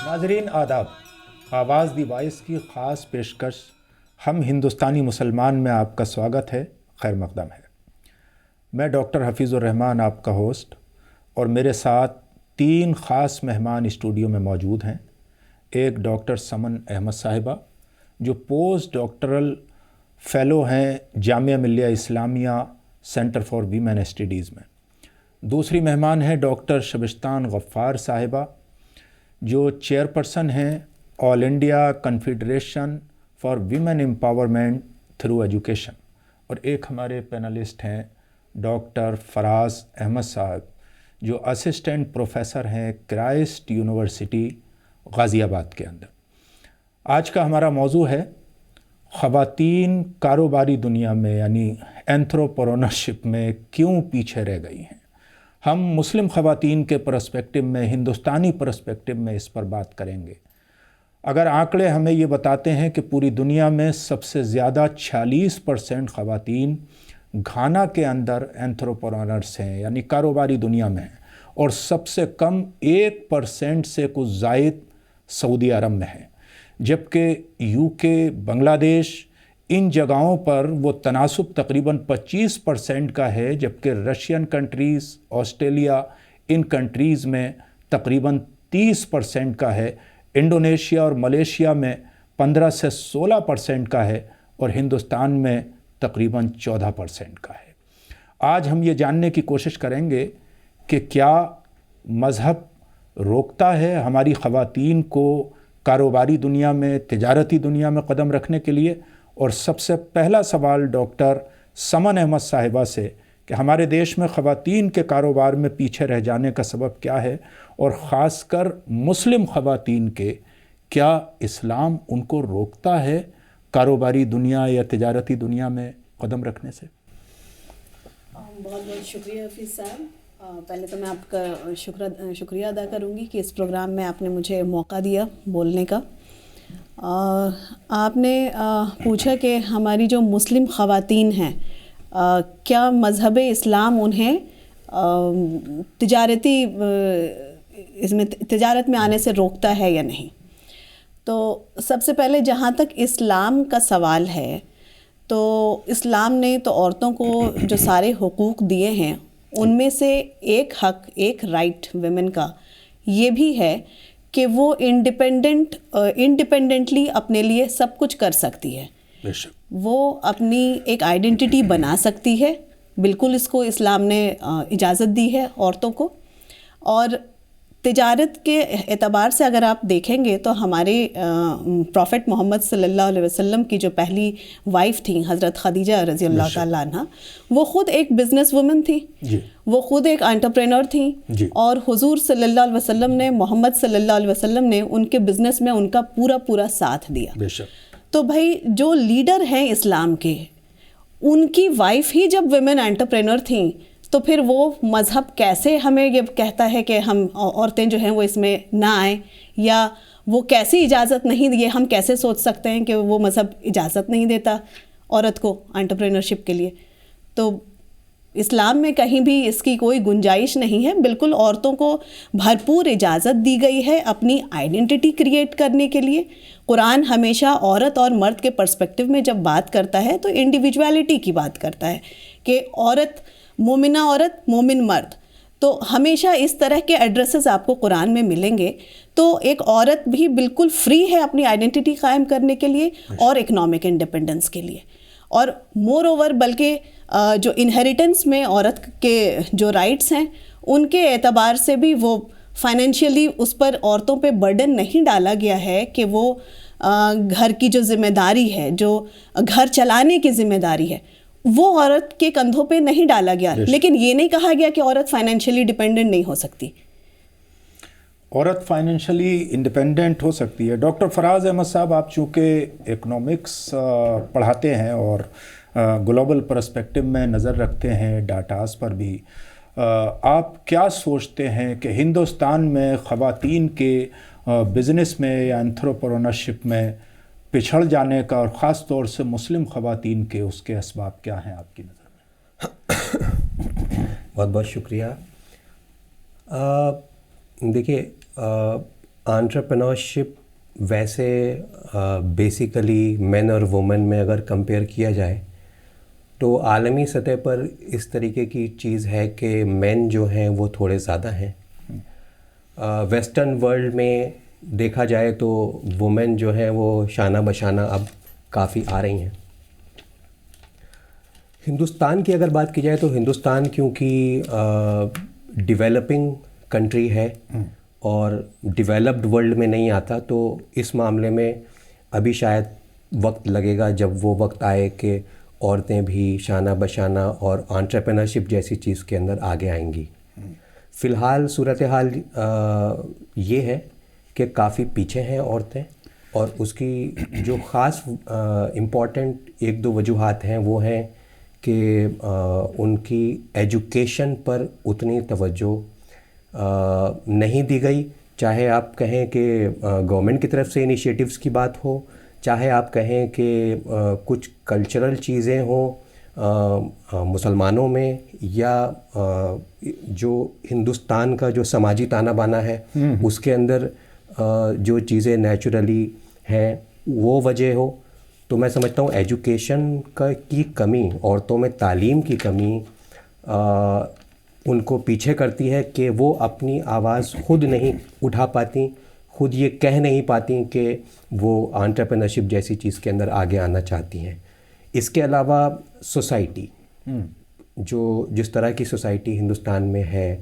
ناظرین آداب، آواز دی وائس کی خاص پیشکش ہم ہندوستانی مسلمان میں آپ کا سواگت ہے، خیر مقدم ہے۔ میں ڈاکٹر حفیظ الرحمان آپ کا ہوسٹ، اور میرے ساتھ 3 خاص مہمان اسٹوڈیو میں موجود ہیں۔ ایک ڈاکٹر سمن احمد صاحبہ جو پوسٹ ڈاکٹرل فیلو ہیں Jamia Millia Islamia centre for women studies میں۔ دوسری مہمان ہیں ڈاکٹر شبستان غفار صاحبہ جو چیئرپرسن ہیں All India Confederation for Women Empowerment through Education, اور ایک ہمارے پینلسٹ ہیں ڈاکٹر فراز احمد صاحب جو اسسٹنٹ پروفیسر ہیں کرائسٹ یونیورسٹی غازی آباد کے اندر۔ آج کا ہمارا موضوع ہے خواتین کاروباری دنیا میں یعنی اینتھروپرونرشپ میں کیوں پیچھے رہ گئی ہیں۔ ہم مسلم خواتین کے پرسپیکٹو میں، ہندوستانی پرسپیکٹو میں اس پر بات کریں گے۔ اگر آنکڑے ہمیں یہ بتاتے ہیں کہ پوری دنیا میں سب سے زیادہ 46% خواتین گھانا کے اندر اینتھروپرونرس ہیں یعنی کاروباری دنیا میں ہیں، اور سب سے کم 1% سے کچھ زائد سعودی عرب میں ہیں، جبکہ UK، بنگلہ دیش، ان جگہوں پر وہ تناسب تقریباً 25% کا ہے، جبکہ رشین کنٹریز، آسٹریلیا، ان کنٹریز میں تقریباً 30% کا ہے، انڈونیشیا اور ملیشیا میں 15 سے 16% کا ہے، اور ہندوستان میں تقریباً 14% کا ہے۔ آج ہم یہ جاننے کی کوشش کریں گے کہ کیا مذہب روکتا ہے ہماری خواتین کو کاروباری دنیا میں، تجارتی دنیا میں قدم رکھنے کے لیے؟ اور سب سے پہلا سوال ڈاکٹر سمن احمد صاحبہ سے کہ ہمارے دیش میں خواتین کے کاروبار میں پیچھے رہ جانے کا سبب کیا ہے، اور خاص کر مسلم خواتین کے کیا اسلام ان کو روکتا ہے کاروباری دنیا یا تجارتی دنیا میں قدم رکھنے سے؟ بہت بہت شکریہ حفیظ صاحب۔ پہلے تو میں آپ کا شکریہ ادا کروں گی کہ اس پروگرام میں آپ نے مجھے موقع دیا بولنے کا۔ آپ نے پوچھا کہ ہماری جو مسلم خواتین ہیں کیا مذہب اسلام انہیں تجارت میں آنے سے روکتا ہے یا نہیں؟ تو سب سے پہلے جہاں تک اسلام کا سوال ہے تو اسلام نے تو عورتوں کو جو سارے حقوق دیے ہیں ان میں سے ایک حق، ایک رائٹ ویمن کا یہ بھی ہے کہ وہ انڈیپینڈنٹلی اپنے لیے سب کچھ کر سکتی ہے۔ وہ اپنی ایک آئیڈینٹی بنا سکتی ہے، بالکل اس کو اسلام نے اجازت دی ہے عورتوں کو۔ اور تجارت کے اعتبار سے اگر آپ دیکھیں گے تو ہمارے پروفٹ محمد صلی اللہ علیہ وسلم کی جو پہلی وائف تھیں حضرت خدیجہ رضی اللہ تعالیٰ عنہ، وہ خود ایک بزنس وومن تھی، وہ خود ایک انٹرپرینور تھیں، اور حضور صلی اللہ علیہ وسلم نے، محمد صلی اللہ علیہ وسلم نے ان کے بزنس میں ان کا پورا ساتھ دیا۔ تو بھائی جو لیڈر ہیں اسلام کے، ان کی وائف ہی جب ویمن انٹرپرینور تھیں تو پھر وہ مذہب کیسے ہمیں یہ کہتا ہے کہ ہم عورتیں جو ہیں وہ اس میں نہ آئیں، یا وہ کیسی اجازت نہیں، یہ ہم کیسے سوچ سکتے ہیں کہ وہ مذہب اجازت نہیں دیتا عورت کو انٹرپرینورشپ کے لیے؟ تو اسلام میں کہیں بھی اس کی کوئی گنجائش نہیں ہے، بالکل عورتوں کو بھرپور اجازت دی گئی ہے اپنی آئیڈینٹی کریٹ کرنے کے لیے۔ قرآن ہمیشہ عورت اور مرد کے پرسپیکٹو میں جب بات کرتا ہے تو انڈیویجویلٹی کی بات کرتا ہے کہ عورت مومنہ عورت، مومن مرد، تو ہمیشہ اس طرح کے ایڈریسز آپ کو قرآن میں ملیں گے۔ تو ایک عورت بھی بالکل فری ہے اپنی آئیڈینٹی قائم کرنے کے لیے اور اکنامک انڈیپینڈنس کے لیے، اور مور اوور بلکہ جو انہیریٹنس میں عورت کے جو رائٹس ہیں ان کے اعتبار سے بھی وہ فائنینشیلی اس پر عورتوں پہ برڈن نہیں ڈالا گیا ہے کہ وہ گھر کی جو ذمہ داری ہے، جو گھر چلانے کی ذمہ داری ہے، وہ عورت کے کندھوں پہ نہیں ڈالا گیا، لیکن یہ نہیں کہا گیا کہ عورت فائنینشیلی ڈیپینڈنٹ نہیں ہو سکتی۔ عورت فائنینشلی انڈیپینڈنٹ ہو سکتی ہے۔ ڈاکٹر فراز احمد صاحب، آپ چونکہ اکنامکس پڑھاتے ہیں اور گلوبل پرسپیکٹو میں نظر رکھتے ہیں ڈاٹاز پر بھی، آپ کیا سوچتے ہیں کہ ہندوستان میں خواتین کے بزنس میں یا انٹرپرینورشپ میں پچھڑ جانے کا، اور خاص طور سے مسلم خواتین کے، اس کے اسباب کیا ہیں آپ کی نظر میں؟ بہت بہت شکریہ۔ دیکھیے انٹرپرینورشپ ویسے بیسیکلی مین اور وومن میں اگر کمپیئر کیا جائے تو عالمی سطح پر اس طریقے کی چیز ہے کہ مین جو ہیں وہ تھوڑے زیادہ ہیں. ویسٹرن ورلڈ میں دیکھا جائے تو وومن جو ہیں وہ شانہ بشانہ اب کافی آ رہی ہیں. ہندوستان کی اگر بات کی جائے تو ہندوستان کیونکہ ڈیولپنگ کنٹری ہے اور ڈیولپڈ ورلڈ میں نہیں آتا، تو اس معاملے میں ابھی شاید وقت لگے گا جب وہ وقت آئے کہ عورتیں بھی شانہ بشانہ اور انٹرپرینرشپ جیسی چیز کے اندر آگے آئیں گی. فی الحال صورتحال یہ ہے کہ کافی پیچھے ہیں عورتیں، اور اس کی جو خاص امپورٹنٹ ایک دو وجوہات ہیں وہ ہیں کہ ان کی ایجوکیشن پر اتنی توجہ نہیں دی گئی، چاہے آپ کہیں کہ گورنمنٹ کی طرف سے انیشیٹیوز کی بات ہو، چاہے آپ کہیں کہ کچھ کلچرل چیزیں ہوں مسلمانوں میں، یا جو ہندوستان کا جو سماجی تانا بانا ہے اس کے اندر جو چیزیں نیچرلی ہیں وہ وجہ ہو. تو میں سمجھتا ہوں ایجوکیشن کی کمی، عورتوں میں تعلیم کی کمی ان کو پیچھے کرتی ہے کہ وہ اپنی آواز خود نہیں اٹھا پاتی، خود یہ کہہ نہیں پاتی کہ وہ انٹرپرینرشپ جیسی چیز کے اندر آگے آنا چاہتی ہیں. اس کے علاوہ سوسائٹی، جو جس طرح کی سوسائٹی ہندوستان میں ہے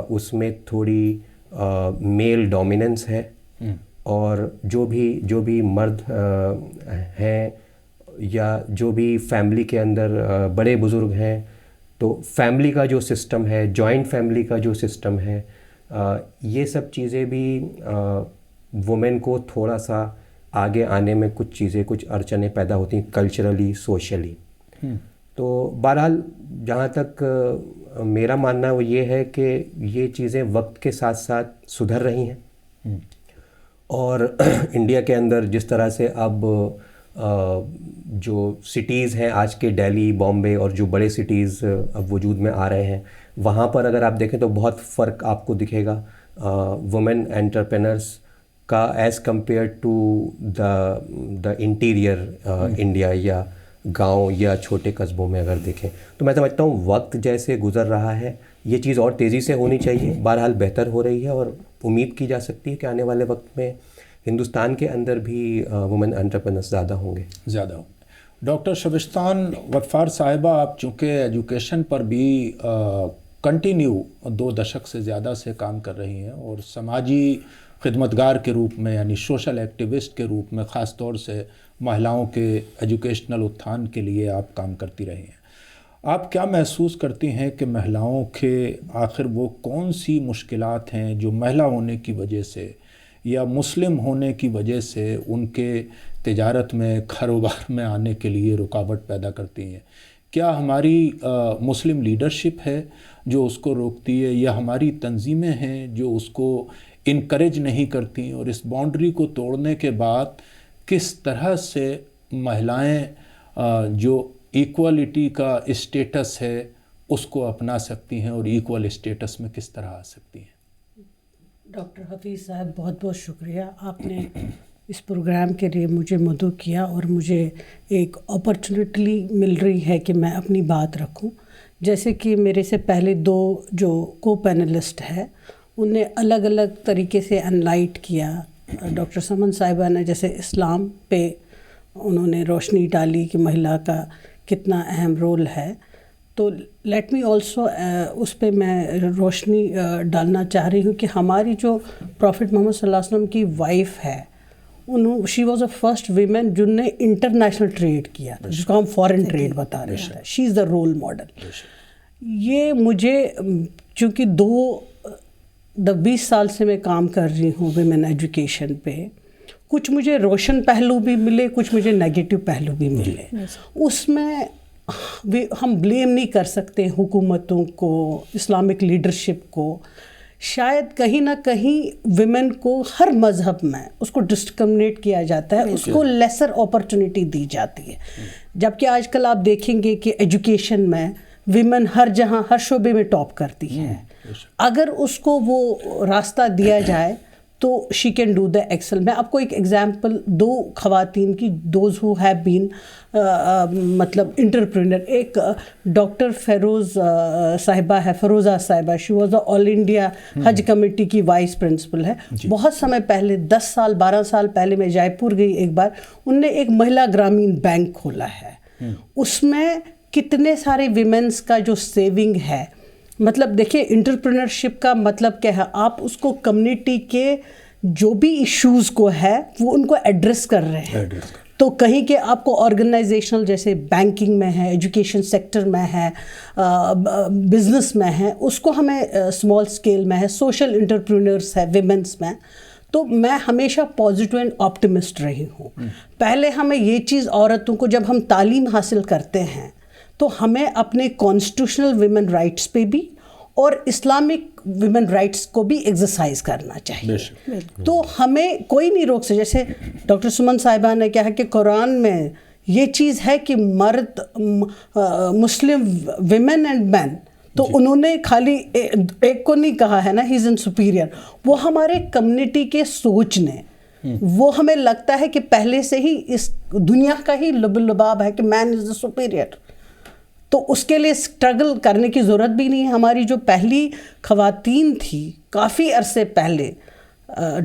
اس میں تھوڑی میل ڈومیننس ہے، اور جو بھی مرد ہیں یا جو بھی فیملی کے اندر بڑے بزرگ ہیں، تو فیملی کا جو سسٹم ہے، جوائنٹ فیملی کا جو سسٹم ہے، یہ سب چیزیں بھی وومن کو تھوڑا سا آگے آنے میں کچھ اڑچنیں پیدا ہوتی ہیں کلچرلی، سوشلی. تو بہرحال جہاں تک میرا ماننا وہ یہ ہے کہ یہ چیزیں وقت کے ساتھ ساتھ سدھر رہی ہیں، اور انڈیا کے اندر جس طرح سے اب جو سٹیز ہیں آج کے دہلی، بامبے اور جو بڑے سٹیز اب وجود میں آ رہے ہیں، وہاں پر اگر آپ دیکھیں تو بہت فرق آپ کو دکھے گا وومن انٹرپرینرس کا as compare to the interior India یا گاؤں یا چھوٹے قصبوں میں اگر دیکھیں. تو میں سمجھتا ہوں وقت جیسے گزر رہا ہے یہ چیز اور تیزی سے ہونی چاہیے. بہرحال بہتر ہو رہی ہے، اور امید کی جا سکتی ہے کہ آنے والے وقت میں ہندوستان کے اندر بھی وومن انٹرپرینرس زیادہ ہوں گے. ڈاکٹر شبستان غفار صاحبہ، آپ چونکہ ایجوکیشن پر بھی کنٹینیو 2 دشک سے زیادہ سے کام کر رہی ہیں، اور سماجی خدمتگار کے روپ میں یعنی سوشل ایکٹیوسٹ کے روپ میں خاص طور سے مہیلاؤں کے ایجوکیشنل اتھان کے لیے آپ کام کرتی رہی ہیں، آپ کیا محسوس کرتی ہیں کہ مہیلاؤں کے آخر وہ کون سی مشکلات ہیں جو مہیلا ہونے کی وجہ سے یا مسلم ہونے کی وجہ سے ان کے تجارت میں، کاروبار میں آنے کے لیے رکاوٹ پیدا کرتی ہیں؟ کیا ہماری مسلم لیڈرشپ ہے جو اس کو روکتی ہے، یا ہماری تنظیمیں ہیں جو اس کو انکریج نہیں کرتی؟ اور اس باؤنڈری کو توڑنے کے بعد کس طرح سے مہیلائیں جو ایکوالٹی کا اسٹیٹس ہے اس کو اپنا سکتی ہیں، اور ایکول اسٹیٹس میں کس طرح آ سکتی ہیں؟ ڈاکٹر حفیظ صاحب بہت بہت شکریہ، آپ نے اس پروگرام کے لیے مجھے مدعو کیا، اور مجھے ایک اپرچونٹی مل رہی ہے کہ میں اپنی بات رکھوں. جیسے کہ میرے سے پہلے 2 جو کو پینلسٹ ہے ان نے الگ الگ طریقے سے انلائٹ کیا. ڈاکٹر سمن صاحبہ نے جیسے اسلام پہ انہوں نے روشنی ڈالی کہ مہیلا کا کتنا اہم رول ہے، تو لیٹ می آلسو اس پہ میں روشنی ڈالنا چاہ رہی ہوں کہ ہماری جو پروفٹ محمد صلی اللہ علیہ وسلم کی وائف ہے، she was a first women جن نے انٹرنیشنل ٹریڈ کیا تھا، جس کو ہم فارن ٹریڈ بتا رہے ہیں. شی از دا رول ماڈل. یہ مجھے چونکہ 20 سال سے میں کام کر رہی ہوں ویمن ایجوکیشن پہ، کچھ مجھے روشن پہلو بھی ملے، کچھ مجھے نیگیٹو پہلو بھی ملے. اس میں ہم بلیم نہیں کر سکتے حکومتوں کو، اسلامک لیڈرشپ کو. شاید کہیں نہ کہیں ویمن کو ہر مذہب میں اس کو ڈسکرمنیٹ کیا جاتا ہے، اس کو لیسر اپرچونٹی دی جاتی ہے. جبکہ آج کل آپ دیکھیں گے کہ ایجوکیشن میں ویمن ہر جہاں ہر شعبے میں ٹاپ کرتی ہے. اگر اس کو وہ راستہ دیا جائے تو she can do the excel. میں آپ کو ایک ایگزامپل 2 خواتین کی, دوز ہو ہیو بین مطلب انٹرپرینر. ایک ڈاکٹر فیروز صاحبہ ہے, فیروزہ صاحبہ, شی was the all India Hajj committee کی وائس پرنسپل ہے. بہت سمے پہلے 10 سال 12 سال پہلے میں جے پور گئی ایک بار, ان نے ایک مہیلا گرامین بینک کھولا ہے. اس میں کتنے سارے ویمنس کا جو سیونگ ہے, مطلب دیکھیں انٹرپرینرشپ کا مطلب کیا ہے, آپ اس کو کمیونٹی کے جو بھی ایشوز کو ہے وہ ان کو ایڈریس کر رہے ہیں. تو کہیں کہ آپ کو آرگنائزیشنل جیسے بینکنگ میں ہے, ایجوکیشن سیکٹر میں ہے, بزنس میں ہے, اس کو ہمیں اسمال اسکیل میں ہے, سوشل انٹرپرینرس ہے ویمنس میں. تو میں ہمیشہ پازیٹیو اینڈ آپٹمسٹ رہی ہوں. پہلے ہمیں یہ چیز عورتوں کو جب ہم تعلیم حاصل کرتے ہیں تو ہمیں اپنے کانسٹیٹیوشنل ویمن رائٹس پہ بھی اور اسلامک ویمن رائٹس کو بھی ایکسرسائز کرنا چاہیے. تو ہمیں کوئی نہیں روک سکتا. جیسے ڈاکٹر سمن صاحبہ نے کہا کہ قرآن میں یہ چیز ہے کہ مرد مسلم ویمن اینڈ مین, تو انہوں نے خالی ایک کو نہیں کہا ہے نا ہی از ان سپیریئر. وہ ہمارے کمیونٹی کے سوچ نے, وہ ہمیں لگتا ہے کہ پہلے سے ہی اس دنیا کا ہی لب لباب ہے کہ مین از دا سپیریئر. تو اس کے لیے اسٹرگل کرنے کی ضرورت بھی نہیں ہے. ہماری جو پہلی خواتین تھی کافی عرصے پہلے,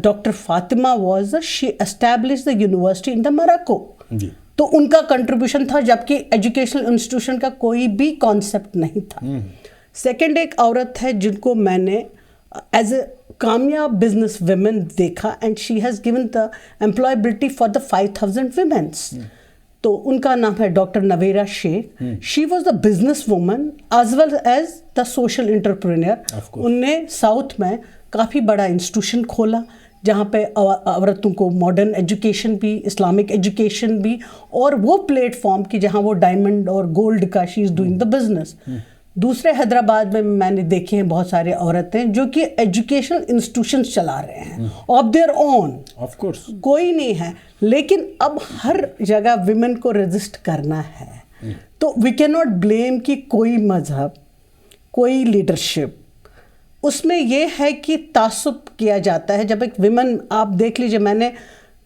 doctor Fatima was she establish the university ان دا موراکو. تو ان کا کنٹریبیوشن تھا, جبکہ ایجوکیشنل انسٹیٹیوشن کا کوئی بھی کانسیپٹ نہیں تھا. سیکنڈ ایک عورت ہے جن کو میں نے ایز اے کامیاب بزنس ویمن دیکھا, and she has given the employability for the 5000 womens. تو ان کا نام ہے doctor Navira Sheikh. She was the business woman as well as the social entrepreneur. ان نے ساؤتھ میں کافی بڑا انسٹیٹیوشن کھولا جہاں پہ عورتوں کو ماڈرن ایجوکیشن بھی, اسلامک ایجوکیشن بھی, اور وہ پلیٹ فارم کی جہاں وہ ڈائمنڈ اور گولڈ کا شی از ڈوئنگ دا بزنس. دوسرے حیدرآباد میں نے دیکھے ہیں بہت سارے عورتیں جو کہ ایجوکیشنل انسٹیٹیوشنس چلا رہے ہیں of their own. Of course کوئی نہیں ہے, لیکن اب ہر جگہ ویمن کو رجسٹ کرنا ہے. تو وی کین ناٹ بلیم کہ کوئی مذہب, کوئی لیڈرشپ, اس میں یہ ہے کہ تعصب کیا جاتا ہے. جب ایک ویمن, آپ دیکھ لیجیے, میں نے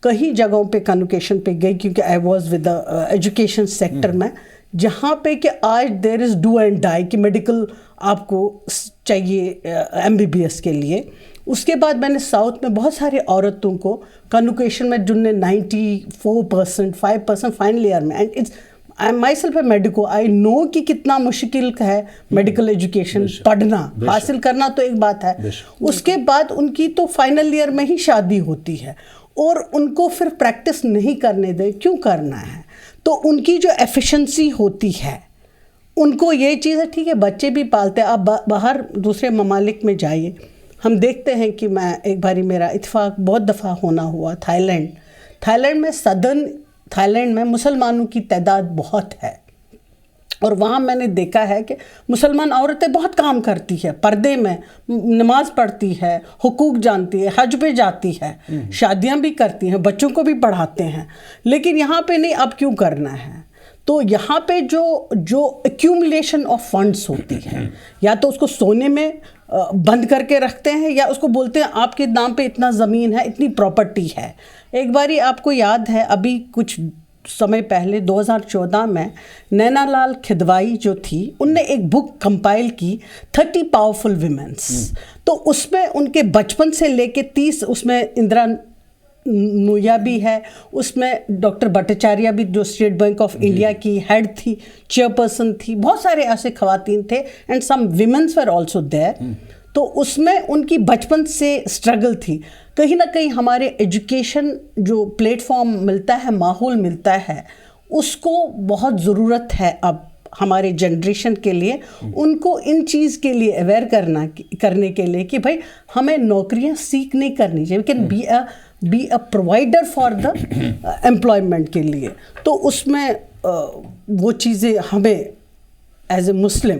کئی جگہوں پہ کنوکیشن پہ گئی کیونکہ I was with the education sector میں, جہاں پہ کہ آج دیر از ڈو اینڈ ڈائی کہ میڈیکل آپ کو چاہیے MBBS کے لیے. اس کے بعد میں نے ساؤتھ میں بہت سارے عورتوں کو کنوکیشن میں جن نے 94%, 5% فائنل ایئر میں, and it's I am myself a medico, I know کہ کتنا مشکل ہے میڈیکل ایجوکیشن پڑھنا, حاصل کرنا تو ایک بات ہے. اس کے بعد ان کی تو فائنل ایئر میں ہی شادی ہوتی ہے, اور ان کو پھر پریکٹس نہیں کرنے دیں. کیوں کرنا ہے؟ تو ان کی جو ایفیشنسی ہوتی ہے, ان کو یہ چیز ہے ٹھیک ہے بچے بھی پالتے. آپ باہر دوسرے ممالک میں جائیے, ہم دیکھتے ہیں کہ میں ایک باری میرا اتفاق بہت دفعہ ہونا ہوا تھائی لینڈ میں, صدرن تھائی لینڈ میں مسلمانوں کی تعداد بہت ہے, اور وہاں میں نے دیکھا ہے کہ مسلمان عورتیں بہت کام کرتی ہے, پردے میں نماز پڑھتی ہے, حقوق جانتی ہے, حج پہ جاتی ہے, شادیاں بھی کرتی ہیں, بچوں کو بھی پڑھاتے ہیں. لیکن یہاں پہ نہیں. اب کیوں کرنا ہے؟ تو یہاں پہ جو ایکیومولیشن آف فنڈس ہوتی ہے, یا تو اس کو سونے میں بند کر کے رکھتے ہیں, یا اس کو بولتے ہیں آپ کے نام پہ اتنا زمین ہے, اتنی پراپرٹی ہے. ایک باری آپ کو یاد ہے, ابھی کچھ سمے پہلے 2014 میں نینا لال کھدوائی جو تھی, ان نے ایک بک کمپائل کی 30 پاورفل ویمنس. تو اس میں ان کے بچپن سے لے کے 30, اس میں اندرا نویا بھی ہے, اس میں ڈاکٹر بھٹاچاریہ بھی جو اسٹیٹ بینک آف انڈیا کی ہیڈ تھی, چیئرپرسن تھی, بہت سارے ایسے خواتین تھے, and some womens were also there. تو اس میں ان کی بچپن سے اسٹرگل تھی. کہیں نہ کہیں ہمارے ایجوکیشن جو پلیٹ فارم ملتا ہے, ماحول ملتا ہے, اس کو بہت ضرورت ہے اب ہمارے جنریشن کے لیے, ان کو ان چیز کے لیے اویئر کرنے کے لیے کہ بھائی ہمیں نوکریاں سیکھ نہیں کرنی چاہیے, we can be a provider for the employment کے لیے. تو اس میں وہ چیزیں ہمیں as a Muslim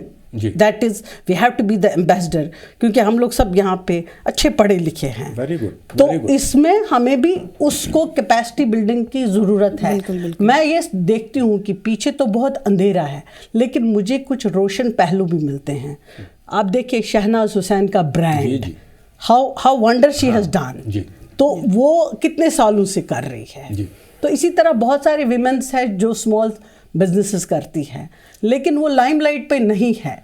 that is we have to be the ambassador, کیونکہ ہم لوگ سب یہاں پہ اچھے پڑھے لکھے ہیں. تو اس میں ہمیں بھی اس کو کیپیسٹی بلڈنگ کی ضرورت ہے. میں یہ دیکھتی ہوں کہ پیچھے تو بہت اندھیرا ہے, لیکن مجھے کچھ روشن پہلو بھی ملتے ہیں. آپ دیکھیں شہناز حسین کا جی برانڈ، جی how wonder she has done, جی تو وہ کتنے سالوں سے کر رہی ہے. جی. تو اسی طرح بہت سارے ویمنس ہیں جو اسمال بزنسز کرتی ہیں لیکن وہ لائم لائٹ پہ نہیں ہے.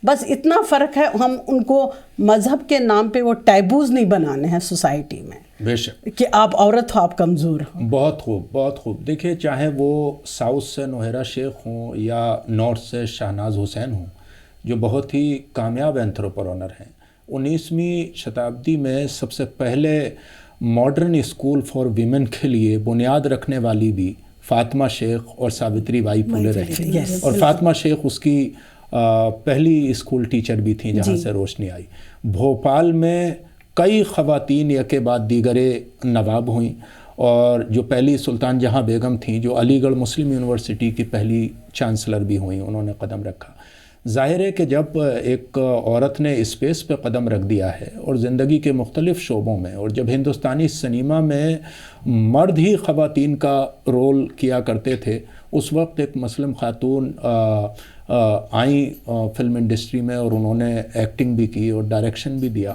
بس اتنا فرق ہے، ہم ان کو مذہب کے نام پہ وہ ٹیبوز نہیں بنانے ہیں سوسائٹی میں، بے شک. کہ آپ عورت ہو، آپ کمزور ہو. بہت خوب بہت خوب. دیکھیے چاہے وہ ساؤتھ سے نوہیرا شیخ ہوں یا نارتھ سے شہناز حسین ہوں جو بہت ہی کامیاب انترپرونر ہیں. 19ویں شتابدی میں سب سے پہلے ماڈرن اسکول فار ویمن کے لیے بنیاد رکھنے والی بھی فاطمہ شیخ اور ساوتری بائی پھولے رہی. Yes. اور فاطمہ شیخ اس کی پہلی اسکول ٹیچر بھی تھیں جہاں سے روشنی آئی. بھوپال میں کئی خواتین یکے بعد دیگرے نواب ہوئیں، اور جو پہلی سلطان جہاں بیگم تھیں جو علی گڑھ مسلم یونیورسٹی کی پہلی چانسلر بھی ہوئیں، انہوں نے قدم رکھا. ظاہر ہے کہ جب ایک عورت نے اسپیس پہ قدم رکھ دیا ہے اور زندگی کے مختلف شعبوں میں، اور جب ہندوستانی سنیما میں مرد ہی خواتین کا رول کیا کرتے تھے، اس وقت ایک مسلم خاتون آئیں فلم انڈسٹری میں اور انہوں نے ایکٹنگ بھی کی اور ڈائریکشن بھی دیا.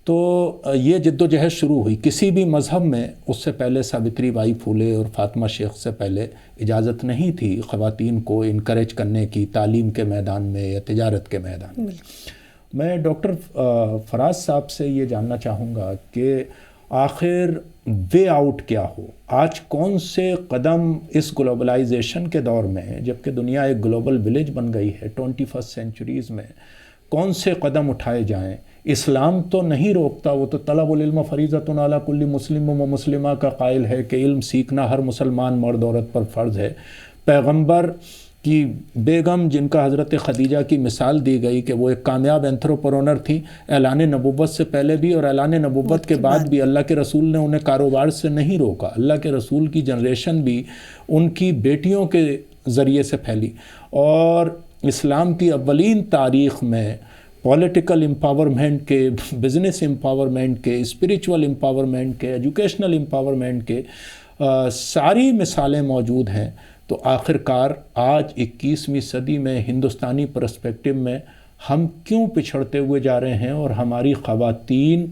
تو یہ جد و جہد شروع ہوئی. کسی بھی مذہب میں اس سے پہلے ساوتری بائی پھولے اور فاطمہ شیخ سے پہلے اجازت نہیں تھی خواتین کو انکریج کرنے کی تعلیم کے میدان میں یا تجارت کے میدان میں. میں ڈاکٹر فراز صاحب سے یہ جاننا چاہوں گا کہ آخر وے آؤٹ کیا ہو. آج کون سے قدم اس گلوبلائزیشن کے دور میں، جبکہ دنیا ایک گلوبل ولیج بن گئی ہے 21 سینچریز میں، کون سے قدم اٹھائے جائیں؟ اسلام تو نہیں روکتا، وہ تو طلب العلم فریضۃ علی کل مسلم و مسلمہ کا قائل ہے کہ علم سیکھنا ہر مسلمان مرد عورت پر فرض ہے. پیغمبر کی بیگم جن کا حضرت خدیجہ کی مثال دی گئی کہ وہ ایک کامیاب انترپرونر تھیں، اعلان نبوت سے پہلے بھی اور اعلان نبوت کے بعد بھی اللہ کے رسول نے انہیں کاروبار سے نہیں روکا. اللہ کے رسول کی جنریشن بھی ان کی بیٹیوں کے ذریعے سے پھیلی. اور اسلام کی اولین تاریخ میں پولیٹیکل امپاورمنٹ کے، بزنس امپاورمنٹ کے، اسپریچول امپاورمنٹ کے، ایجوکیشنل امپاورمنٹ کے ساری مثالیں موجود ہیں. تو آخرکار آج 21ویں صدی میں ہندوستانی پرسپیکٹو میں ہم کیوں پچھڑتے ہوئے جا رہے ہیں، اور ہماری خواتین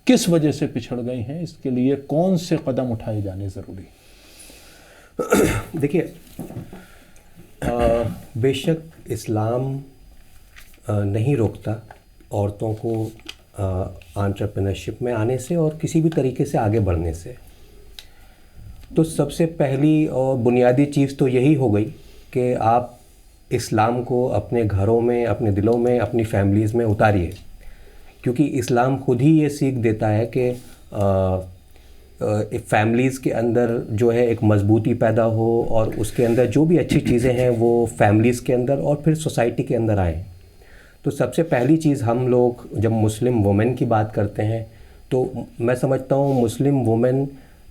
کس وجہ سے پچھڑ گئی ہیں؟ اس کے لیے کون سے قدم اٹھائے جانے ضروری؟ دیکھیے بے شک اسلام نہیں روکتا عورتوں کو انٹرپرینرشپ میں آنے سے اور کسی بھی طریقے سے آگے بڑھنے سے. تو سب سے پہلی اور بنیادی چیز تو یہی ہو گئی کہ آپ اسلام کو اپنے گھروں میں، اپنے دلوں میں، اپنی فیملیز میں اتاریے، کیونکہ اسلام خود ہی یہ سیکھ دیتا ہے کہ فیملیز کے اندر جو ہے ایک مضبوطی پیدا ہو، اور اس کے اندر جو بھی اچھی چیزیں ہیں وہ فیملیز کے اندر اور پھر سوسائٹی کے اندر آئیں. تو سب سے پہلی چیز ہم لوگ جب مسلم وومن کی بات کرتے ہیں تو میں سمجھتا ہوں مسلم وومن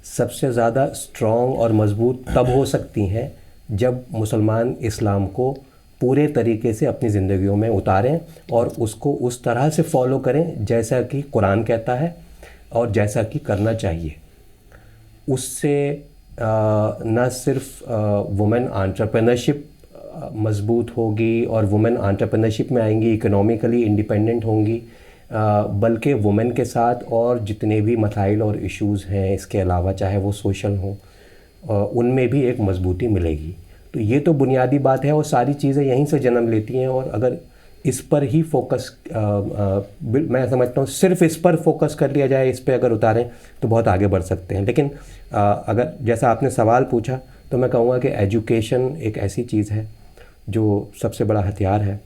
سب سے زیادہ اسٹرانگ اور مضبوط تب ہو سکتی ہیں جب مسلمان اسلام کو پورے طریقے سے اپنی زندگیوں میں اتاریں اور اس کو اس طرح سے فالو کریں جیسا کہ قرآن کہتا ہے اور جیسا کہ کرنا چاہیے. اس سے نہ صرف وومن انٹرپرینرشپ مضبوط ہوگی اور وومن انٹرپرینرشپ میں آئیں گی، اکنامکلی انڈیپینڈنٹ ہوں گی، بلکہ وومن کے ساتھ اور جتنے بھی مسائل اور ایشوز ہیں اس کے علاوہ چاہے وہ سوشل ہوں، ان میں بھی ایک مضبوطی ملے گی. تو یہ تو بنیادی بات ہے اور ساری چیزیں یہیں سے جنم لیتی ہیں. اور اگر اس پر ہی فوکس، میں سمجھتا ہوں صرف اس پر فوکس کر لیا جائے، اس پہ اگر اتاریں تو بہت آگے بڑھ سکتے ہیں. لیکن اگر جیسا آپ نے سوال پوچھا تو میں کہوں گا کہ ایجوکیشن ایک ایسی چیز ہے جو سب سے بڑا ہتھیار ہے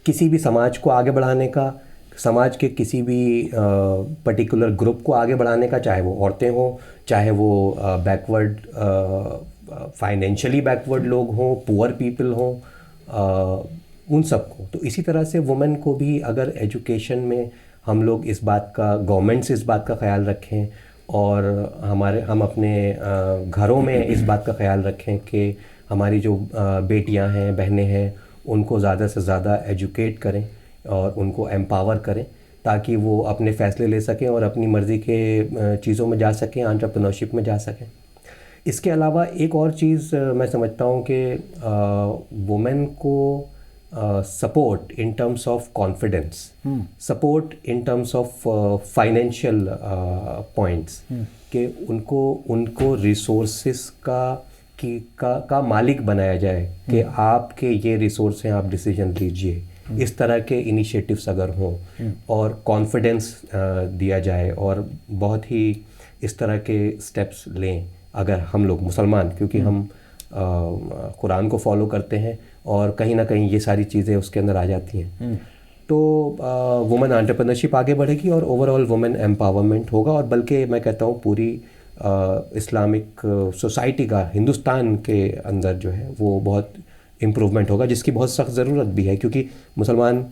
کسی بھی سماج کو آگے بڑھانے کا، سماج کے کسی بھی پرٹیکولر گروپ کو آگے بڑھانے کا، چاہے وہ عورتیں ہوں، چاہے وہ بیکورڈ، فائنینشلی بیکورڈ لوگ ہوں، پور پیپل ہوں، ان سب کو. تو اسی طرح سے وومن کو بھی اگر ایجوکیشن میں ہم لوگ اس بات کا، گورنمنٹس اس بات کا خیال رکھیں اور ہم اپنے گھروں میں اس بات کا خیال رکھیں کہ ہماری جو بیٹیاں ہیں، بہنیں ہیں، ان کو زیادہ سے زیادہ ایجوکیٹ کریں اور ان کو ایمپاور کریں تاکہ وہ اپنے فیصلے لے سکیں اور اپنی مرضی کے چیزوں میں جا سکیں، انٹرپرینورشپ میں جا سکیں. اس کے علاوہ ایک اور چیز میں سمجھتا ہوں کہ وومن کو support in terms of confidence, support in terms of financial points, کہ ان کو ریسورسز کا مالک بنایا جائے کہ آپ کے یہ ریسورس ہیں, آپ ڈیسیجن لیجئے. اس طرح کے انیشیٹوس اگر ہوں اور کانفیڈنس دیا جائے اور بہت ہی اس طرح کے اسٹیپس لیں اگر ہم لوگ مسلمان, کیونکہ ہم قرآن کو فالو کرتے ہیں اور کہیں نہ کہیں یہ ساری چیزیں اس کے اندر آ جاتی ہیں, تو وومن انٹرپرینرشپ آگے بڑھے گی اور اوور آل وومن ایمپاورمنٹ ہوگا. اور بلکہ میں کہتا ہوں پوری اسلامک سوسائٹی کا ہندوستان کے اندر جو ہے وہ بہت امپروومنٹ ہوگا, جس کی بہت سخت ضرورت بھی ہے, کیونکہ مسلمان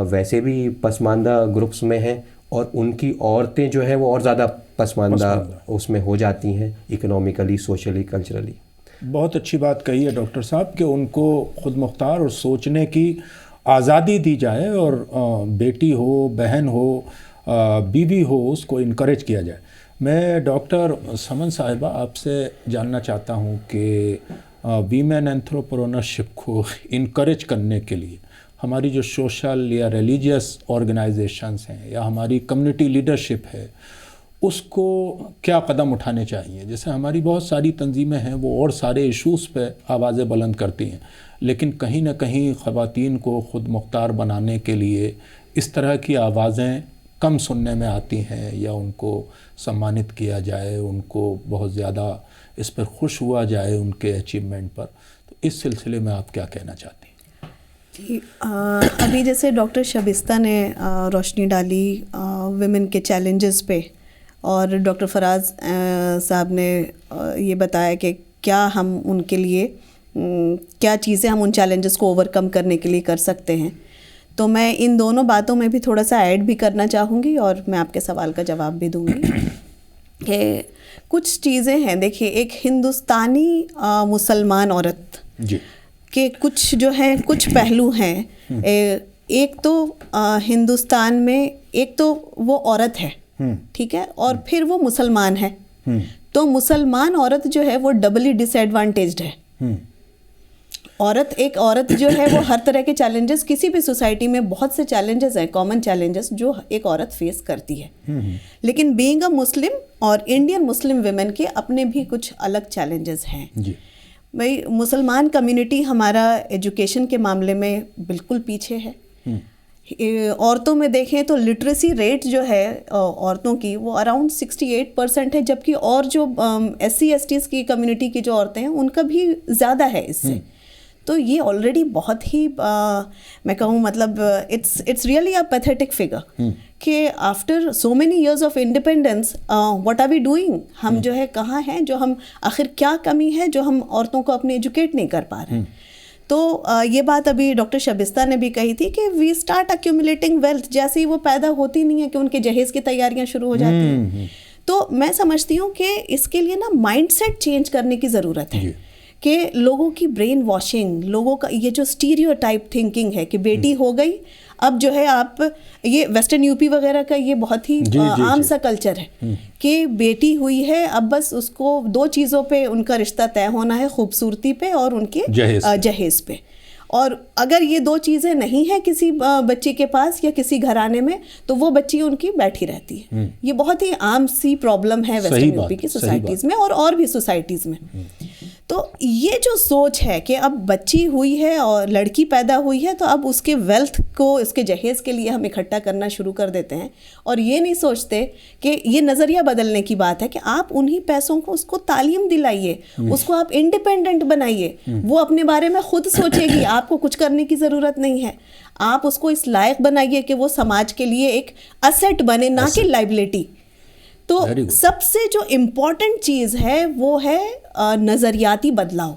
ویسے بھی پسماندہ گروپس میں ہیں اور ان کی عورتیں جو ہیں وہ اور زیادہ پسماندہ اس میں ہو جاتی ہیں, اکنامکلی, سوشلی, کلچرلی. بہت اچھی بات کہی ہے ڈاکٹر صاحب کہ ان کو خود مختار اور سوچنے کی آزادی دی جائے, اور بیٹی ہو, بہن ہو, بیوی ہو, اس کو انکریج کیا جائے. میں ڈاکٹر سمن صاحبہ آپ سے جاننا چاہتا ہوں کہ ویمن انٹرپرینورشپ کو انکریج کرنے کے لیے ہماری جو سوشل یا ریلیجیس آرگنائزیشنز ہیں یا ہماری کمیونٹی لیڈرشپ ہے, اس کو کیا قدم اٹھانے چاہیے؟ جیسے ہماری بہت ساری تنظیمیں ہیں وہ اور سارے ایشوز پہ آوازیں بلند کرتی ہیں, لیکن کہیں نہ کہیں خواتین کو خود مختار بنانے کے لیے اس طرح کی آوازیں کم سننے میں آتی ہیں, یا ان کو سمانت کیا جائے, ان کو بہت زیادہ اس پر خوش ہوا جائے ان کے اچیومنٹ پر. تو اس سلسلے میں آپ کیا کہنا چاہتی ہیں؟ جی, ابھی جیسے ڈاکٹر شبستہ نے روشنی ڈالی ویمن کے چیلنجز پہ, اور ڈاکٹر فراز صاحب نے یہ بتایا کہ کیا ہم ان کے لیے کیا چیزیں ہم ان چیلنجز کو اوور کم کرنے کے لیے کر سکتے ہیں. تو میں ان دونوں باتوں میں بھی تھوڑا سا ایڈ بھی کرنا چاہوں گی, اور میں آپ کے سوال کا جواب بھی دوں گی کہ کچھ چیزیں ہیں. دیکھیے, ایک ہندوستانی مسلمان عورت کے کچھ جو ہیں کچھ پہلو ہیں. ایک تو ہندوستان میں ایک تو وہ عورت ہے, ٹھیک ہے, اور پھر وہ مسلمان ہے. تو مسلمان عورت جو ہے وہ ڈبلی ڈس ایڈوانٹیجڈ ہے. ایک عورت جو ہے وہ ہر طرح کے چیلنجز, کسی بھی سوسائٹی میں بہت سے چیلنجز ہیں, کامن چیلنجز جو ایک عورت فیس کرتی ہے, لیکن بینگ اے مسلم اور انڈین مسلم ویمن کے اپنے بھی کچھ الگ چیلنجز ہیں. بھائی, مسلمان کمیونٹی ہمارا ایجوکیشن کے معاملے میں بالکل پیچھے ہے. عورتوں میں دیکھیں تو لٹریسی ریٹ جو ہے عورتوں کی وہ اراؤنڈ 68% ہے, جبکہ اور جو SC/STs کی کمیونٹی کی جو عورتیں ہیں ان کا بھی زیادہ ہے اس سے. تو یہ آلریڈی بہت ہی میں کہوں مطلب it's really a pathetic figure کہ after so many years of independence what are we doing. ہم جو ہے کہاں ہیں, جو ہم آخر کیا کمی ہے جو ہم عورتوں کو اپنے ایجوکیٹ نہیں کر پا رہے ہیں. تو یہ بات ابھی ڈاکٹر شبستہ نے بھی کہی تھی کہ وی اسٹارٹ ایکیومولیٹنگ ویلتھ, جیسے ہی وہ پیدا ہوتی نہیں ہے کہ ان کے جہیز کی تیاریاں شروع ہو جاتی ہیں. تو میں سمجھتی ہوں کہ اس کے لیے نا مائنڈ سیٹ چینج کرنے کی ضرورت ہے کہ لوگوں کی برین واشنگ, لوگوں کا یہ جو اسٹیریو ٹائپ تھنکنگ ہے کہ بیٹی ہو گئی, اب جو ہے آپ یہ ویسٹرن یو پی وغیرہ کا یہ بہت ہی عام سا کلچر ہے کہ بیٹی ہوئی ہے, اب بس اس کو دو چیزوں پہ ان کا رشتہ طے ہونا ہے, خوبصورتی پہ اور ان کے جہیز پہ. اور اگر یہ دو چیزیں نہیں ہیں کسی بچی کے پاس یا کسی گھرانے میں تو وہ بچی ان کی بیٹھی رہتی ہے. یہ بہت ہی عام سی پرابلم ہے ویسٹرن یو پی کی سوسائٹیز میں اور بھی سوسائٹیز میں. تو یہ جو سوچ ہے کہ اب بچی ہوئی ہے اور لڑکی پیدا ہوئی ہے تو اب اس کے ویلتھ کو, اس کے جہیز کے لیے ہم اکٹھا کرنا شروع کر دیتے ہیں, اور یہ نہیں سوچتے کہ یہ نظریہ بدلنے کی بات ہے کہ آپ انہی پیسوں کو اس کو تعلیم دلائیے, اس کو آپ انڈیپینڈنٹ بنائیے, وہ اپنے بارے میں خود سوچے گی, آپ کو کچھ کرنے کی ضرورت نہیں ہے. آپ اس کو اس لائق بنائیے کہ وہ سماج کے لیے ایک اسیٹ بنے, نہ کہ لائبلٹی. تو سب سے جو امپورٹنٹ چیز ہے وہ ہے نظریاتی بدلاؤ.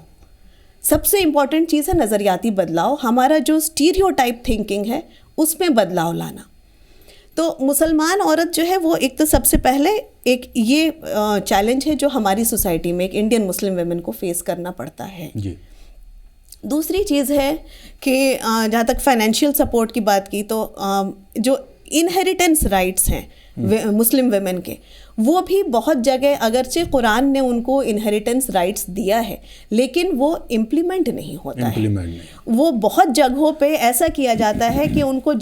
سب سے امپورٹنٹ چیز ہے نظریاتی بدلاؤ. ہمارا جو اسٹیریو ٹائپ تھنکنگ ہے اس میں بدلاؤ لانا. تو مسلمان عورت جو ہے وہ ایک تو سب سے پہلے ایک یہ چیلنج ہے جو ہماری سوسائٹی میں ایک انڈین مسلم ویمن کو فیس کرنا پڑتا ہے. دوسری چیز ہے کہ جہاں تک فائنینشیل سپورٹ کی بات کی تو جو انہیریٹنس رائٹس ہیں مسلم ویمن کے، وہ بھی بہت جگہ اگرچہ قرآن نے ان کو انہیریٹنس رائٹس دیا ہے لیکن وہ امپلیمنٹ نہیں ہوتا ہے. وہ بہت جگہوں پہ ایسا کیا جاتا ہے کہ ان کو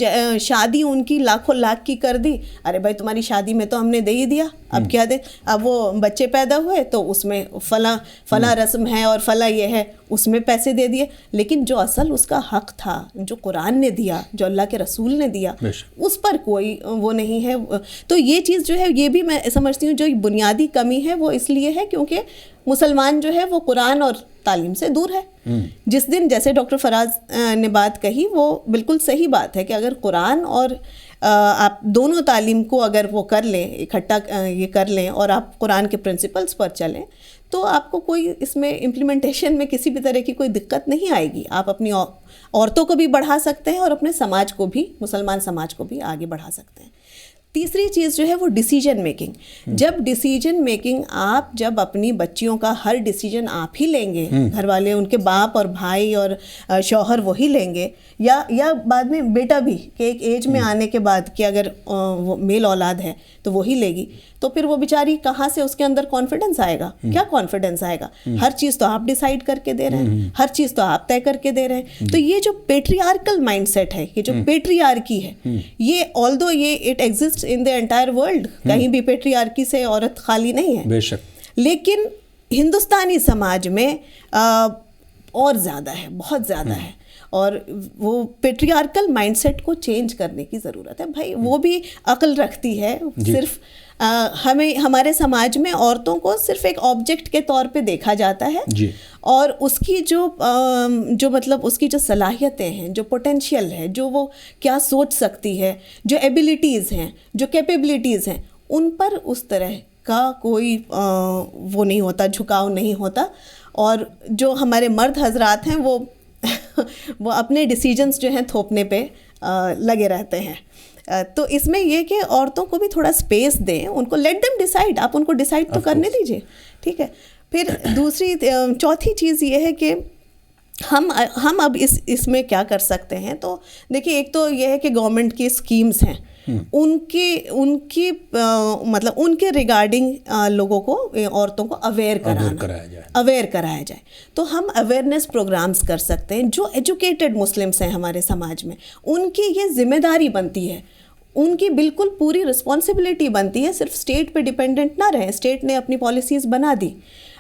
شادی ان کی لاکھوں لاکھ کی کر دی، ارے بھائی تمہاری شادی میں تو ہم نے دے ہی دیا، اب کیا دے، اب وہ بچے پیدا ہوئے تو اس میں فلاں رسم ہے اور فلاں یہ ہے، اس میں پیسے دے دیے، لیکن جو اصل اس کا حق تھا، جو قرآن نے دیا، جو اللہ کے رسول نے دیا، اس پر کوئی وہ نہیں ہے. تو یہ چیز جو ہے، یہ بھی میں سمجھتی ہوں جو بنیادی کمی ہے وہ اس لیے ہے کیونکہ مسلمان جو ہے وہ قرآن اور تعلیم سے دور ہے. جس دن جیسے ڈاکٹر فراز نے بات کہی وہ بالکل صحیح بات ہے کہ اگر قرآن اور آپ دونوں تعلیم کو اگر وہ کر لیں، اکٹھا یہ کر لیں اور آپ قرآن کے پرنسپلز پر چلیں تو آپ کو کوئی اس میں امپلیمنٹیشن میں کسی بھی طرح کی کوئی دقت نہیں آئے گی. آپ اپنی عورتوں کو بھی بڑھا سکتے ہیں اور اپنے سماج کو بھی، مسلمان سماج کو بھی آگے بڑھا سکتے ہیں. تیسری چیز جو ہے وہ ڈیسیجن میکنگ. جب ڈیسیجن میکنگ آپ جب اپنی بچیوں کا ہر ڈیسیجن آپ ہی لیں گے، گھر والے ان کے باپ اور بھائی اور شوہر وہی لیں گے، یا بعد میں بیٹا بھی کہ ایک ایج میں آنے کے بعد کہ اگر وہ میل اولاد ہے تو وہی لے گی، تو پھر وہ بیچاری کہاں سے اس کے اندر کانفیڈنس آئے گا؟ کیا کانفیڈنس آئے گا؟ ہر چیز تو آپ ڈیسائیڈ کر کے دے رہے ہیں، ہر چیز تو آپ طے کر کے دے رہے ہیں. تو یہ جو پیٹریارکل مائنڈ سیٹ ہے، یہ جو پیٹریارکی ہے، یہ آلدو یہ it exist in the entire world, کہیں بھی پیٹریارکی سے عورت خالی نہیں ہے، بے شک، لیکن ہندوستانی سماج میں اور زیادہ ہے، بہت زیادہ ہے. اور وہ پیٹریارکل مائنڈ سیٹ کو چینج کرنے کی ضرورت ہے. بھائی وہ بھی عقل رکھتی ہے، صرف ہمارے سماج میں عورتوں کو صرف ایک آبجیکٹ کے طور پہ دیکھا جاتا ہے، اور اس کی جو مطلب اس کی جو صلاحیتیں ہیں، جو پوٹینشیل ہے، جو وہ کیا سوچ سکتی ہے، جو ایبیلٹیز ہیں، جو کیپیبلٹیز ہیں، ان پر اس طرح کا کوئی وہ نہیں ہوتا، جھکاؤ نہیں ہوتا. اور جو ہمارے مرد حضرات ہیں وہ اپنے ڈیسیجنس جو ہیں تھوپنے پہ لگے رہتے ہیں. تو اس میں یہ کہ عورتوں کو بھی تھوڑا اسپیس دیں، ان کو لیٹ دیم ڈیسائیڈ، آپ ان کو ڈیسائیڈ تو کرنے دیجیے، ٹھیک ہے. پھر چوتھی چیز یہ ہے کہ ہم اب اس میں کیا کر سکتے ہیں. تو دیکھیے، ایک تو یہ ہے کہ گورنمنٹ کی اسکیمز ہیں، ان کی مطلب ان کے ریگارڈنگ لوگوں کو، عورتوں کو اویئر کرایا جائے. تو ہم اویئرنیس پروگرامز کر سکتے ہیں. جو ایجوکیٹڈ مسلمس ہیں ہمارے سماج میں، ان کی یہ ذمہ داری بنتی ہے، ان کی بالکل پوری رسپانسبلٹی بنتی ہے، صرف اسٹیٹ پہ ڈیپینڈنٹ نہ رہیں. اسٹیٹ نے اپنی پالیسیز بنا دی،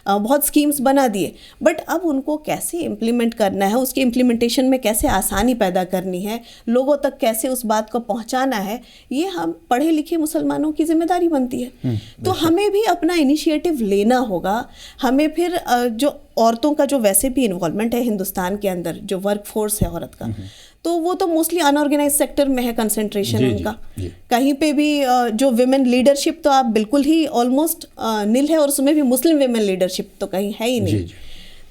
بہت اسکیمز بنا دیے، بٹ اب ان کو کیسے امپلیمنٹ کرنا ہے، اس کی امپلیمنٹیشن میں کیسے آسانی پیدا کرنی ہے، لوگوں تک کیسے اس بات کو پہنچانا ہے، یہ ہم پڑھے لکھے مسلمانوں کی ذمہ داری بنتی ہے. تو ہمیں بھی اپنا انیشیٹو لینا ہوگا. ہمیں پھر جو عورتوں کا جو ویسے بھی انوالومنٹ ہے ہندوستان کے اندر، جو ورک فورس ہے عورت کا، تو وہ تو موسٹلی انآرگنائز سیکٹر میں ہے کنسنٹریشن ان کا. کہیں پہ بھی جو ویمن لیڈرشپ تو آپ بالکل ہی آلموسٹ نل ہے، اور اس میں بھی مسلم ویمن لیڈرشپ تو کہیں ہے ہی نہیں.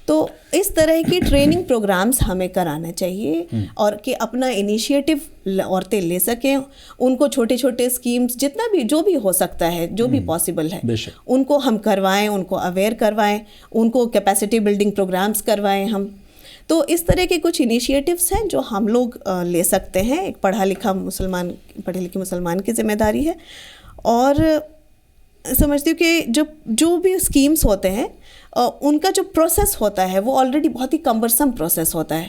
تو اس طرح کی ٹریننگ پروگرامز ہمیں کرانا چاہیے، اور کہ اپنا انیشیٹو عورتیں لے سکیں. ان کو چھوٹے چھوٹے اسکیمز جتنا بھی جو بھی ہو سکتا ہے، جو بھی پاسبل ہے، ان کو ہم کروائیں، ان کو اویئر کروائیں، ان کو کیپیسٹی بلڈنگ پروگرامز کروائیں ہم. تو اس طرح کے کچھ انیشیٹوز ہیں جو ہم لوگ لے سکتے ہیں. ایک پڑھے لکھے مسلمان کی ذمہ داری ہے. اور سمجھتی ہوں کہ جو بھی اسکیمز ہوتے ہیں ان کا جو پروسیس ہوتا ہے وہ آلریڈی بہت ہی کمبرسم پروسیس ہوتا ہے.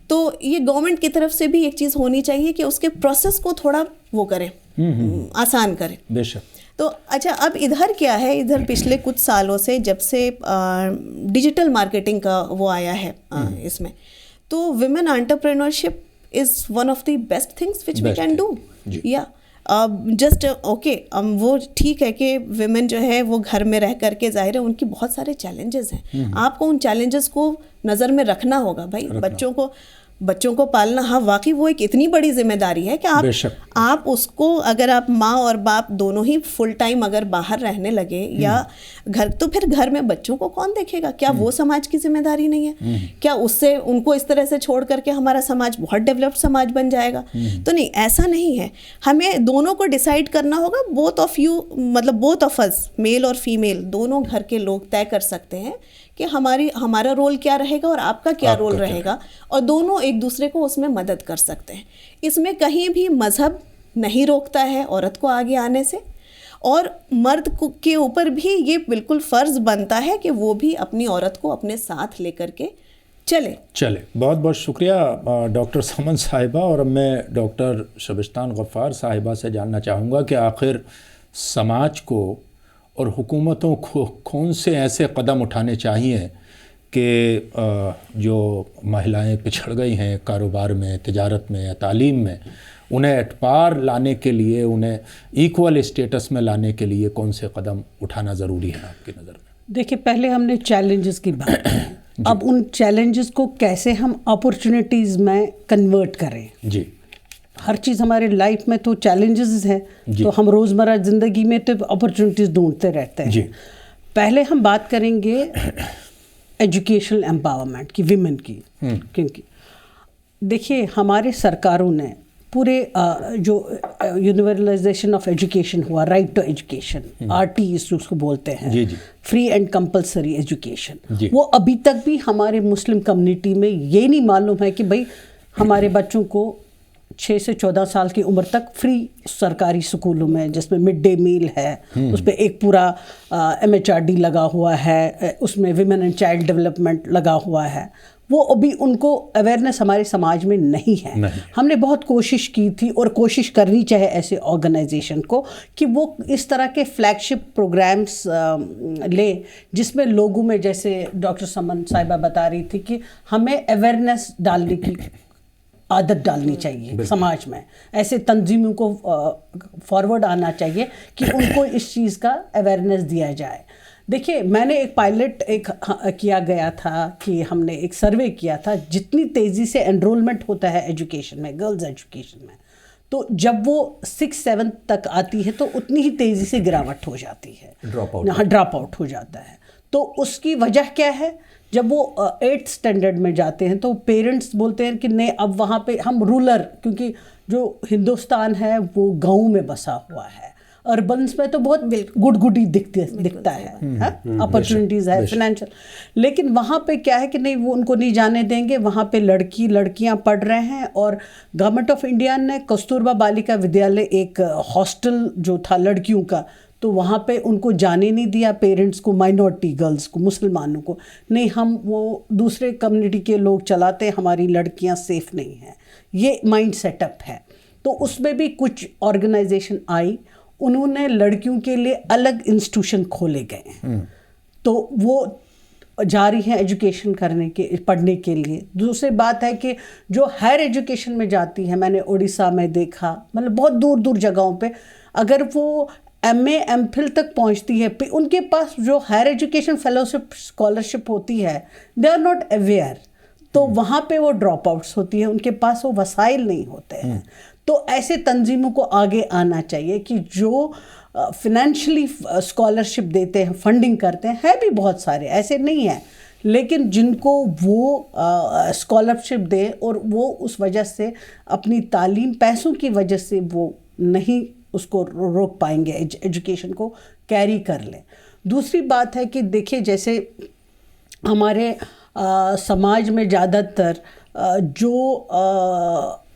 تو یہ گورنمنٹ کی طرف سے بھی ایک چیز ہونی چاہیے کہ اس کے پروسیس کو تھوڑا وہ کریں، آسان کریں. بے شک. تو اچھا، اب ادھر کیا ہے، ادھر پچھلے کچھ سالوں سے جب سے ڈیجیٹل مارکیٹنگ کا وہ آیا ہے اس میں، تو women entrepreneurship is one of the best things which we can do. یا جسٹ اوکے، وہ ٹھیک ہے کہ ویمن جو ہے وہ گھر میں رہ کر کے، ظاہر ہے ان کی بہت سارے چیلنجز ہیں، آپ کو ان چیلنجز کو نظر میں رکھنا ہوگا. بھائی بچوں کو پالنا، ہاں واقعی وہ ایک اتنی بڑی ذمہ داری ہے کہ آپ اس کو، اگر آپ ماں اور باپ دونوں ہی فل ٹائم اگر باہر رہنے لگے یا گھر، تو پھر گھر میں بچوں کو کون دیکھے گا؟ کیا وہ سماج کی ذمہ داری نہیں ہے؟ کیا اس سے ان کو اس طرح سے چھوڑ کر کے ہمارا سماج بہت ڈیولپڈ سماج بن جائے گا؟ تو نہیں، ایسا نہیں ہے. ہمیں دونوں کو ڈیسائیڈ کرنا ہوگا. بوتھ آف یو، مطلب بوتھ آف اس، میل اور فیمیل، دونوں گھر کے لوگ طے کر سکتے ہیں کہ ہمارا رول کیا رہے گا اور آپ کا کیا رول رہے گا، اور دونوں ایک دوسرے کو اس میں مدد کر سکتے ہیں. اس میں کہیں بھی مذہب نہیں روکتا ہے عورت کو آگے آنے سے. اور مرد کے اوپر بھی یہ بالکل فرض بنتا ہے کہ وہ بھی اپنی عورت کو اپنے ساتھ لے کر کے چلے. بہت بہت شکریہ ڈاکٹر سمن صاحبہ. اور اب میں ڈاکٹر شبستان غفار صاحبہ سے جاننا چاہوں گا کہ آخر سماج کو اور حکومتوں کو کون سے ایسے قدم اٹھانے چاہیے کہ جو مہیلائیں پچھڑ گئی ہیں کاروبار میں، تجارت میں یا تعلیم میں، انہیں اٹپار لانے کے لیے، انہیں ایکول اسٹیٹس میں لانے کے لیے کون سے قدم اٹھانا ضروری ہے آپ کی نظر میں؟ دیکھیے، پہلے ہم نے چیلنجز کی بات کی، اب ان چیلنجز کو کیسے ہم اپورچونیٹیز میں کنورٹ کریں. جی، ہر چیز ہمارے لائف میں تو چیلنجز ہیں، تو ہم روزمرہ زندگی میں تو اپورچونیٹیز ڈھونڈتے رہتے ہیں. پہلے ہم بات کریں گے ایجوکیشنل امپاورمنٹ کی، ویمن کی. کیونکہ دیکھیے، ہمارے سرکاروں نے پورے جو یونیورلائزیشن آف ایجوکیشن ہوا، رائٹ ٹو ایجوکیشن، RT اس کو بولتے ہیں، فری اینڈ کمپلسری ایجوکیشن، وہ ابھی تک بھی ہمارے مسلم کمیونٹی میں یہ نہیں معلوم ہے کہ بھائی ہمارے بچوں کو 6 سے 14 سال کی عمر تک فری سرکاری سکولوں میں، جس میں مڈ ڈے میل ہے، اس پہ ایک پورا MHRD لگا ہوا ہے، اس میں ویمن اینڈ چائلڈ ڈیولپمنٹ لگا ہوا ہے، وہ ابھی ان کو اویئرنیس ہمارے سماج میں نہیں ہے. ہم نے بہت کوشش کی تھی اور کوشش کرنی چاہے ایسے آرگنائزیشن کو کہ وہ اس طرح کے فلیگ شپ پروگرامس لے جس میں لوگوں میں، جیسے ڈاکٹر سمن صاحبہ بتا رہی تھی کہ ہمیں اویئرنیس ڈالنے کی عادت ڈالنی چاہیے سماج میں. ایسے تنظیموں کو فارورڈ آنا چاہیے کہ ان کو اس چیز کا اویئرنیس دیا جائے. دیکھیے، میں نے ایک پائلٹ کیا گیا تھا کہ ہم نے ایک سروے کیا تھا، جتنی تیزی سے انرولمنٹ ہوتا ہے ایجوکیشن میں، گرلز ایجوکیشن میں، تو جب وہ 6-7 تک آتی ہے تو اتنی ہی تیزی سے گراوٹ ہو جاتی ہے، ڈراپ آؤٹ ہو جاتا ہے. تو اس کی وجہ کیا ہے؟ جب وہ 8th اسٹینڈرڈ میں جاتے ہیں تو پیرنٹس بولتے ہیں کہ نہیں، اب وہاں پہ ہم رولر، کیونکہ جو ہندوستان ہے وہ گاؤں میں بسا ہوا ہے، اربنس میں تو بہت گڈ دکھتا ہے، اپرچونیٹیز ہے فائنینشیل، لیکن وہاں پہ کیا ہے کہ نہیں، وہ ان کو نہیں جانے دیں گے. وہاں پہ لڑکیاں پڑھ رہے ہیں، اور گورنمنٹ آف انڈیا نے کستوربا بالیکا ودیالیہ ایک ہاسٹل جو تھا لڑکیوں کا، تو وہاں پہ ان کو جانے نہیں دیا پیرنٹس کو، مائنورٹی گرلز کو، مسلمانوں کو. نہیں، ہم وہ دوسرے کمیونٹی کے لوگ چلاتے، ہماری لڑکیاں سیف نہیں ہیں. یہ مائنڈ سیٹ اپ ہے. تو اس میں بھی کچھ آرگنائزیشن آئی، انہوں نے لڑکیوں کے لیے الگ انسٹیٹیوشن کھولے گئے ہیں، تو وہ جاری ہیں ایجوکیشن کرنے کے، پڑھنے کے لیے. دوسری بات ہے کہ جو ہائر ایجوکیشن میں جاتی ہے، میں نے اڑیسہ میں دیکھا، مطلب بہت دور دور جگہوں پہ، اگر وہ MA MPhil تک پہنچتی ہے، ان کے پاس جو ہائر ایجوکیشن فیلوشپ اسکالرشپ ہوتی ہے، دے آر ناٹ اویئر، تو وہاں پہ وہ ڈراپ آؤٹس ہوتی ہیں، ان کے پاس وہ وسائل نہیں ہوتے ہیں. تو ایسے تنظیموں کو آگے آنا چاہیے کہ جو فنینشلی اسکالرشپ دیتے ہیں، فنڈنگ کرتے ہیں بھی بہت سارے ایسے نہیں ہیں، لیکن جن کو وہ اسکالرشپ دیں اور وہ اس وجہ سے اپنی تعلیم، پیسوں کی وجہ سے وہ نہیں اس کو روک پائیں گے، ایجوکیشن کو کیری کر لیں. دوسری بات ہے کہ دیکھیں، جیسے ہمارے سماج میں زیادہ تر جو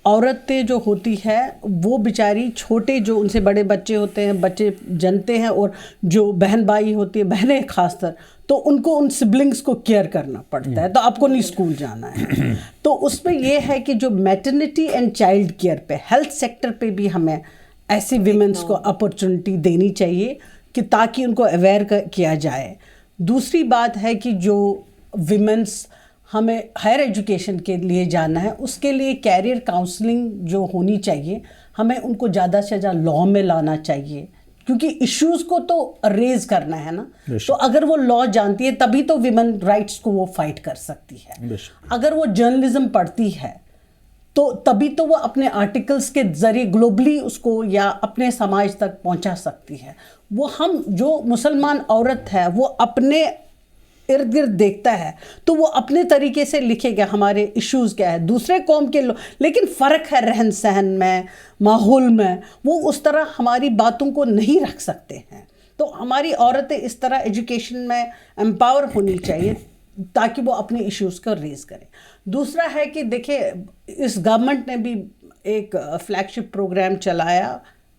عورتیں جو ہوتی ہے، وہ بیچاری چھوٹے، جو ان سے بڑے بچے ہوتے ہیں، بچے جنتے ہیں، اور جو بہن بھائی ہوتی ہے، بہنیں خاص طر، تو ان کو ان سبلنگس کو کیئر کرنا پڑتا ہے، تو آپ کو نہیں اسکول جانا ہے. تو اس میں یہ ہے کہ جو میٹرنٹی اینڈ چائلڈ کیئر پہ، ہیلتھ سیکٹر پہ بھی ہمیں ایسے ویمنس کو اپرچونٹی دینی چاہیے کہ تاکہ ان کو اویئر کیا جائے. دوسری بات ہے کہ جو ویمنس ہمیں ہائر ایجوکیشن کے لیے جانا ہے، اس کے لیے کیریئر کاؤنسلنگ جو ہونی چاہیے، ہمیں ان کو زیادہ سے زیادہ لا میں لانا چاہیے، کیونکہ ایشوز کو تو ریز کرنا ہے نا. تو اگر وہ لا جانتی ہے تبھی تو ویمن رائٹس کو وہ فائٹ کر سکتی ہے. اگر وہ جرنلزم پڑھتی ہے تو تبھی تو وہ اپنے آرٹیکلز کے ذریعے گلوبلی اس کو یا اپنے سماج تک پہنچا سکتی ہے. وہ ہم جو مسلمان عورت ہے وہ اپنے ارد گرد دیکھتا ہے تو وہ اپنے طریقے سے لکھے گا ہمارے ایشوز کیا ہے. دوسرے قوم کے لوگ، لیکن فرق ہے رہن سہن میں، ماحول میں، وہ اس طرح ہماری باتوں کو نہیں رکھ سکتے ہیں. تو ہماری عورتیں اس طرح ایجوکیشن میں امپاور ہونی چاہیے تاکہ وہ اپنے ایشوز کو ریز کریں. دوسرا ہے کہ دیکھیں، اس گورنمنٹ نے بھی ایک فلیگ شپ پروگرام چلایا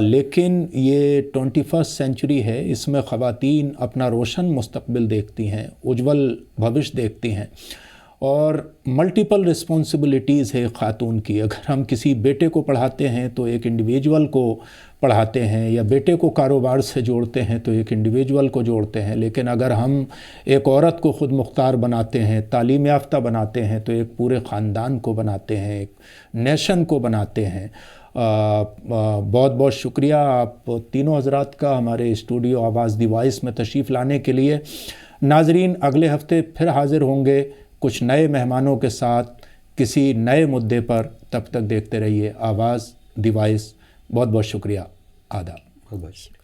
لیکن یہ 21st سینچری ہے، اس میں خواتین اپنا روشن مستقبل دیکھتی ہیں، اجول بھوش دیکھتی ہیں، اور ملٹیپل رسپانسبلٹیز ہے خاتون کی۔ اگر ہم کسی بیٹے کو پڑھاتے ہیں تو ایک انڈیویجول کو پڑھاتے ہیں، یا بیٹے کو کاروبار سے جوڑتے ہیں تو ایک انڈیویجول کو جوڑتے ہیں، لیکن اگر ہم ایک عورت کو خود مختار بناتے ہیں، تعلیم یافتہ بناتے ہیں، تو ایک پورے خاندان کو بناتے ہیں، ایک نیشن کو بناتے ہیں۔ بہت بہت شکریہ آپ تینوں حضرات کا ہمارے اسٹوڈیو آواز دی وائس میں تشریف لانے کے لیے۔ ناظرین، اگلے ہفتے پھر حاضر ہوں گے کچھ نئے مہمانوں کے ساتھ کسی نئے مدعے پر۔ تب تک دیکھتے رہیے آواز دی وائس۔ بہت بہت شکریہ، آداب۔ بہت بہت شکریہ۔